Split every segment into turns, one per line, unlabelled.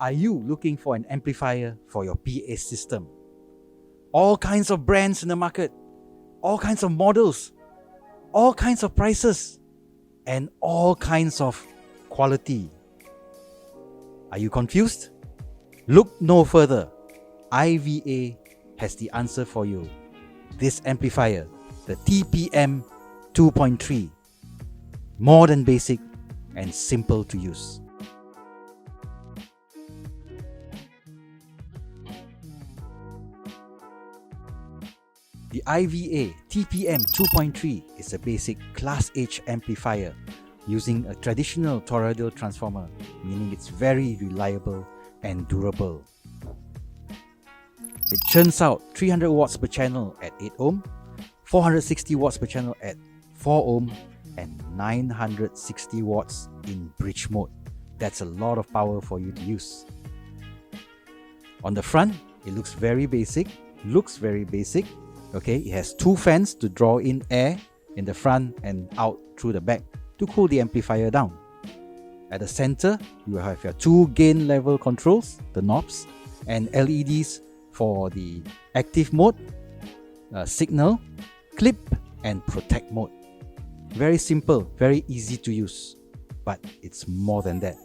Are you looking for an amplifier for your PA system? All kinds of brands in the market, all kinds of models, all kinds of prices, and all kinds of quality. Are you confused? Look no further. IVA has the answer for you. This amplifier, the TPM 2.3, more than basic and simple to use. The IVA TPM 2.3 is a basic Class H amplifier using a traditional toroidal transformer, meaning it's very reliable and durable. It churns out 300 watts per channel at 8 ohm, 460 watts per channel at 4 ohm, and 960 watts in bridge mode. That's a lot of power for you to use. On the front, it looks very basic. Okay, it has two fans to draw in air in the front and out through the back to cool the amplifier down. At the center, you have your two gain level controls, the knobs, and LEDs for the active mode, signal, clip, and protect mode. Very simple, very easy to use, but it's more than that.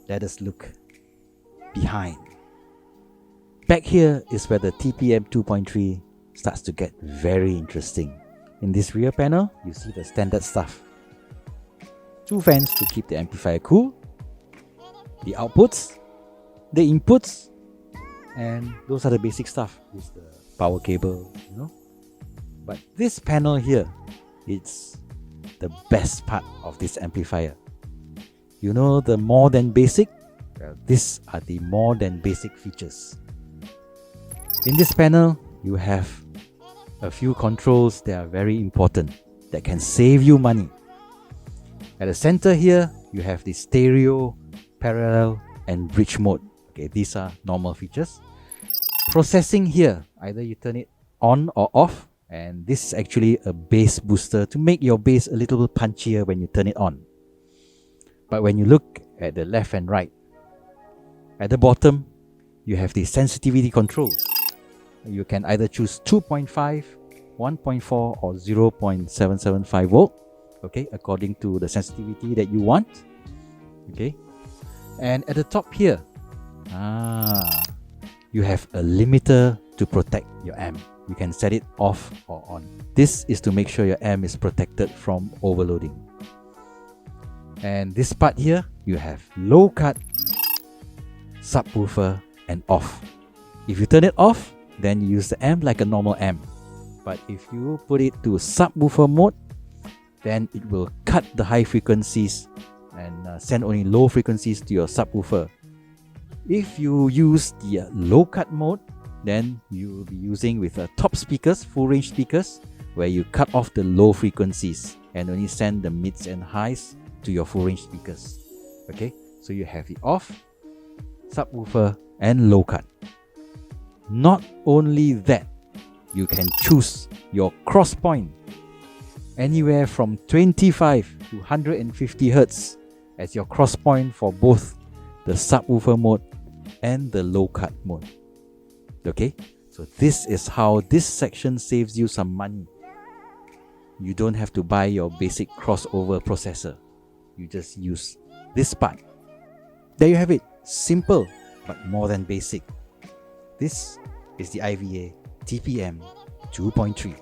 Let us look behind. Back here is where the TPM 2.3 starts to get very interesting. In this rear panel, you see the standard stuff. Two fans to keep the amplifier cool, the outputs, the inputs, and those are the basic stuff. It's the power cable, But this panel here, it's the best part of this amplifier. The more than basic? Well, these are the more than basic features. In this panel, you have a few controls that are very important, that can save you money. At the center here, you have the stereo, parallel, and bridge mode. Okay, these are normal features. Processing here, either you turn it on or off, and this is actually a bass booster to make your bass a little punchier when you turn it on. But when you look at the left and right, at the bottom, you have the sensitivity controls. You can either choose 2.5, 1.4 or 0.775 volt, okay, according to the sensitivity that you want. Okay, and at the top here, you have a limiter to protect your amp. You can set it off or on. This is to make sure your amp is protected from overloading. And this part here, you have low cut, subwoofer, and off. If you turn it off, then you use the amp like a normal amp. But if you put it to subwoofer mode, then it will cut the high frequencies and send only low frequencies to your subwoofer. If you use the low cut mode, then you will be using with top speakers, full range speakers, where you cut off the low frequencies and only send the mids and highs to your full range speakers. Okay, so you have the off, subwoofer, and low cut. Not only that, you can choose your cross point anywhere from 25 to 150 Hz as your cross point for both the subwoofer mode and the low cut mode. Okay, so this is how this section saves you some money. You don't have to buy your basic crossover processor. You just use this part. There you have it. Simple, but more than basic. This is the IVA TPM 2.3.